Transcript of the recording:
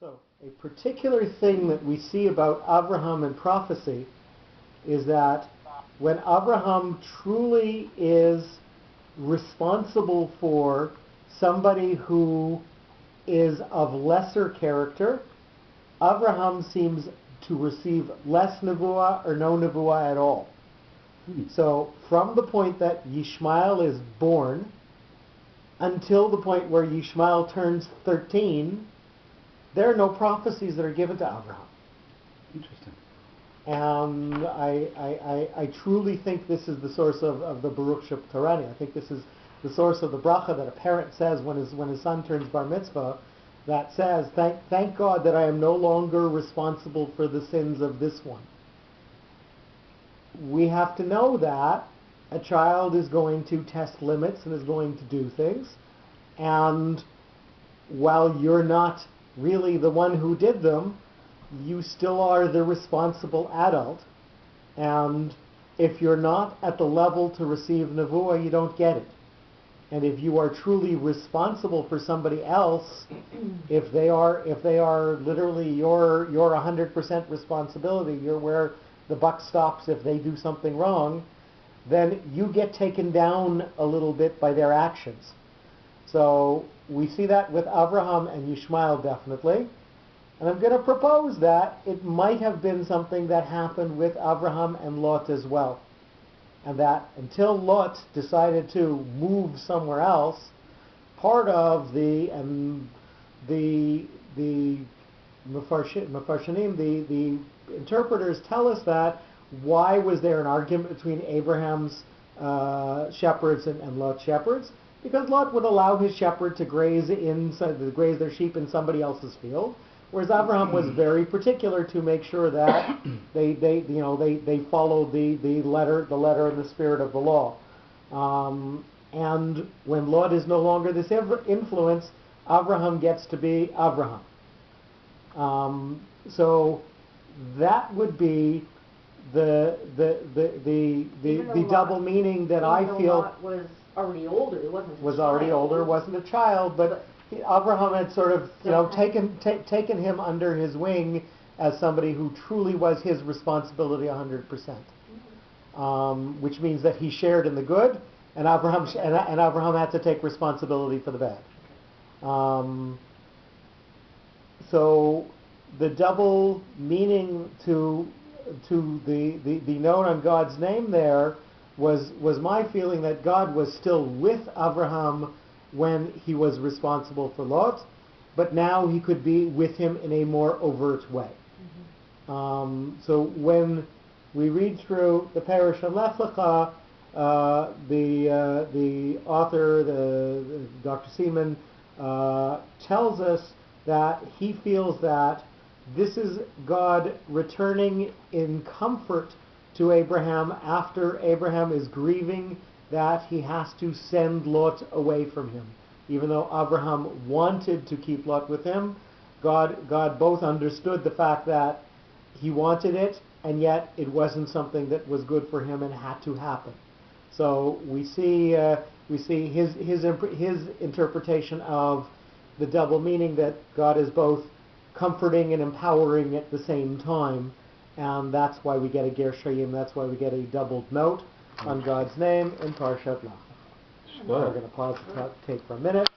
So a particular thing that we see about Abraham in prophecy is that when Abraham truly is responsible for somebody who is of lesser character, Abraham seems to receive less nevuah or no nevuah at all. So from the point that Yishmael is born until the point where Yishmael turns 13, there are no prophecies that are given to Abraham. Interesting. And I truly think this is the source of the Baruch Sheptarani. I think this is the source of the bracha that a parent says when his son turns bar mitzvah, that says, thank God that I am no longer responsible for the sins of this one. We have to know that a child is going to test limits and is going to do things, and while you're not really the one who did them, you still are the responsible adult, and if you're not at the level to receive nevuah, you don't get it. And if you are truly responsible for somebody else, if they are literally your 100% responsibility, you're where the buck stops if they do something wrong, then you get taken down a little bit by their actions. So we see that with Abraham and Yishmael definitely. And I'm going to propose that it might have been something that happened with Abraham and Lot as well. And that until Lot decided to move somewhere else, part of the Mefarshanim, the interpreters tell us that why was there an argument between Abraham's shepherds and Lot's shepherds? Because Lot would allow his shepherd to graze their sheep in somebody else's field, whereas Abraham was very particular to make sure that they followed the letter and the spirit of the law. And when Lot is no longer this influence, Abraham gets to be Abraham. So that would be the double meaning that I feel. Lot was already older. It wasn't. Was already older. Wasn't a child, but Abraham had sort of taken him under his wing as somebody who truly was his responsibility 100%. Which means that he shared in the good, and Abraham had to take responsibility for the bad. So the double meaning to the note on God's name there was my feeling that God was still with Abraham when he was responsible for Lot, but now he could be with him in a more overt way. So when we read through the Parish of Lech Lecha, the author, Dr. Seaman, tells us that he feels that this is God returning in comfort to Abraham after Abraham is grieving that he has to send Lot away from him. Even though Abraham wanted to keep Lot with him, God both understood the fact that he wanted it, and yet it wasn't something that was good for him and had to happen. So we see his interpretation of the double meaning that God is both comforting and empowering at the same time, and that's why we get a Ger Shayim, that's why we get a doubled note on God's name in Parshat Noach. We're going to pause the tape for a minute.